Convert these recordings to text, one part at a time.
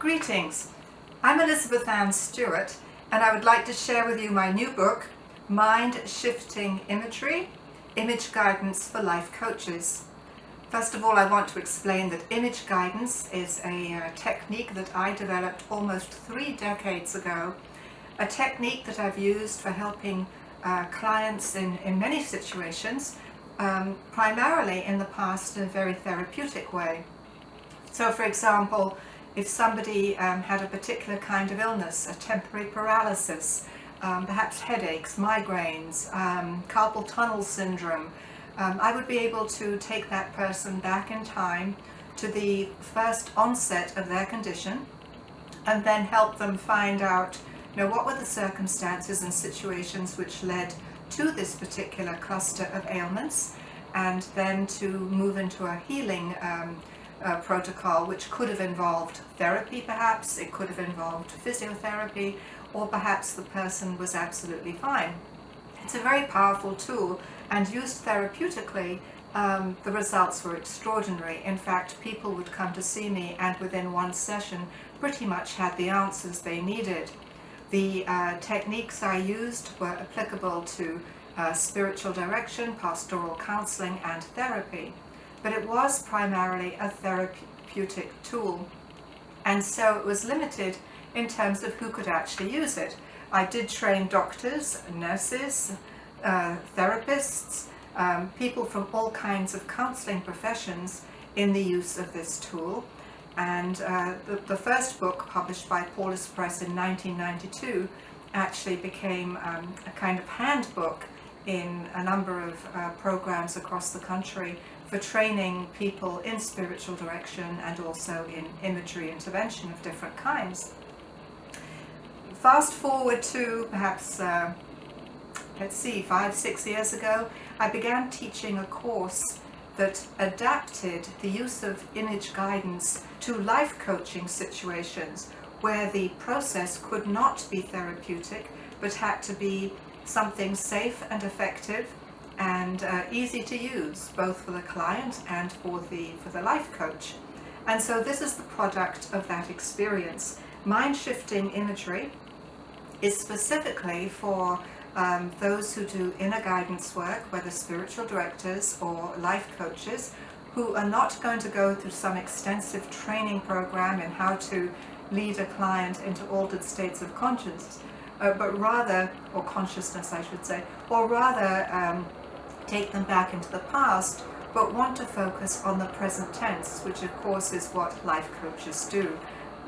Greetings, I'm Elizabeth Ann Stewart, and I would like to share with you my new book, Mind Shifting Imagery, Image Guidance for Life Coaches. First of all, I want to explain that image guidance is a technique that I developed almost 3 decades ago, a technique that I've used for helping clients in many situations, primarily in the past in a very therapeutic way. So for example, if somebody had a particular kind of illness, a temporary paralysis, perhaps headaches, migraines, carpal tunnel syndrome, I would be able to take that person back in time to the first onset of their condition and then help them find out, what were the circumstances and situations which led to this particular cluster of ailments, and then to move into a healing protocol which could have involved therapy perhaps, it could have involved physiotherapy, or perhaps the person was absolutely fine. It's a very powerful tool, and used therapeutically, the results were extraordinary. In fact, people would come to see me and within one session pretty much had the answers they needed. The techniques I used were applicable to spiritual direction, pastoral counseling, and therapy. But it was primarily a therapeutic tool, and so it was limited in terms of who could actually use it. I did train doctors, nurses, therapists, people from all kinds of counseling professions in the use of this tool. And the first book, published by Paulus Press in 1992, actually became a kind of handbook in a number of programs across the country for training people in spiritual direction and also in imagery intervention of different kinds. Fast forward to perhaps, 5-6 years ago, I began teaching a course that adapted the use of image guidance to life coaching situations where the process could not be therapeutic but had to be something safe and effective and easy to use, both for the client and for the life coach. And so this is the product of that experience. Mind-shifting imagery is specifically for those who do inner guidance work, whether spiritual directors or life coaches, who are not going to go through some extensive training program in how to lead a client into altered states of consciousness, but rather, or consciousness I should say, or rather take them back into the past, but want to focus on the present tense, which of course is what life coaches do.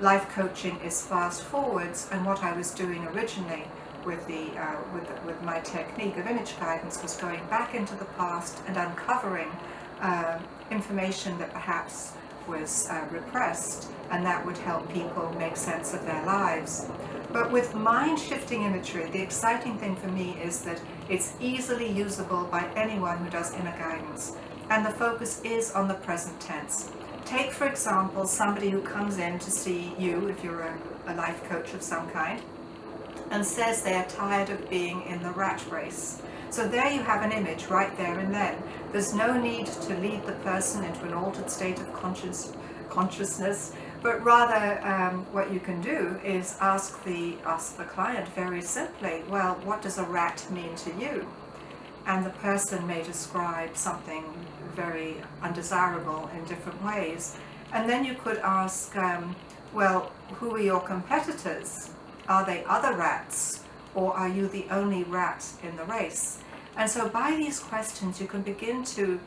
Life coaching is fast forwards, and what I was doing originally with with my technique of image guidance was going back into the past and uncovering information that perhaps was repressed, and that would help people make sense of their lives. But with mind-shifting imagery, the exciting thing for me is that it's easily usable by anyone who does inner guidance, and the focus is on the present tense. Take, for example, somebody who comes in to see you, if you're a life coach of some kind, and says they're tired of being in the rat race. So there you have an image right there and then. There's no need to lead the person into an altered state of consciousness, but rather what you can do is ask the client very simply, well, what does a rat mean to you? And the person may describe something very undesirable in different ways. And then you could ask, well, who are your competitors? Are they other rats, or are you the only rat in the race? And so by these questions you can begin to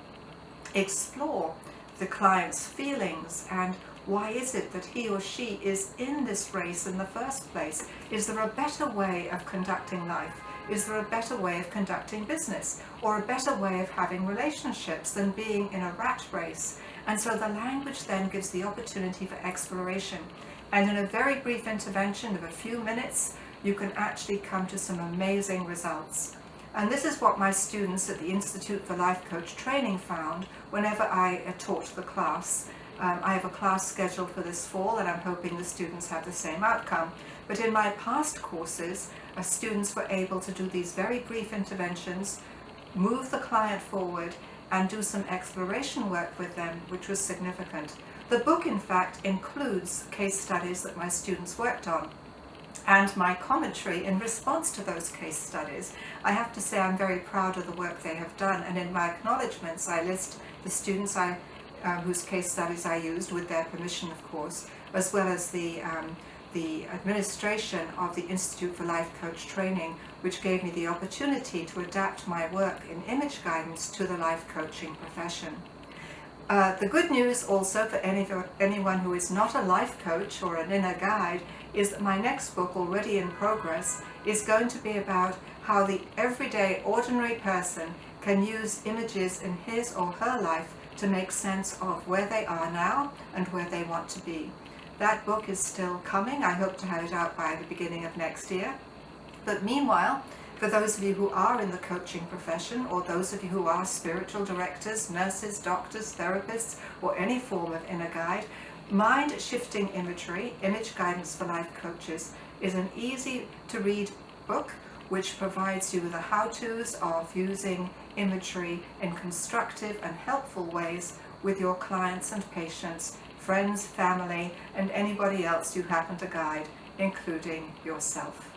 explore the client's feelings and why is it that he or she is in this race in the first place? Is there a better way of conducting life? Is there a better way of conducting business, or a better way of having relationships than being in a rat race? And so the language then gives the opportunity for exploration. And in a very brief intervention of a few minutes, you can actually come to some amazing results. And this is what my students at the Institute for Life Coach Training found whenever I taught the class. I have a class scheduled for this fall, and I'm hoping the students have the same outcome. But in my past courses, students were able to do these very brief interventions, move the client forward, and do some exploration work with them, which was significant. The book, in fact, includes case studies that my students worked on and my commentary in response to those case studies. I have to say I'm very proud of the work they have done, and in my acknowledgements I list the students whose case studies I used, with their permission of course, as well as the administration of the Institute for Life Coach Training, which gave me the opportunity to adapt my work in image guidance to the life coaching profession. The good news also for anyone who is not a life coach or an inner guide is that my next book, already in progress, is going to be about how the everyday ordinary person can use images in his or her life to make sense of where they are now and where they want to be. That book is still coming. I hope to have it out by the beginning of next year. But meanwhile, for those of you who are in the coaching profession, or those of you who are spiritual directors, nurses, doctors, therapists, or any form of inner guide, Mind Shifting Imagery, Image Guidance for Life Coaches, is an easy to read book which provides you with the how-tos of using imagery in constructive and helpful ways with your clients and patients, friends, family, and anybody else you happen to guide, including yourself.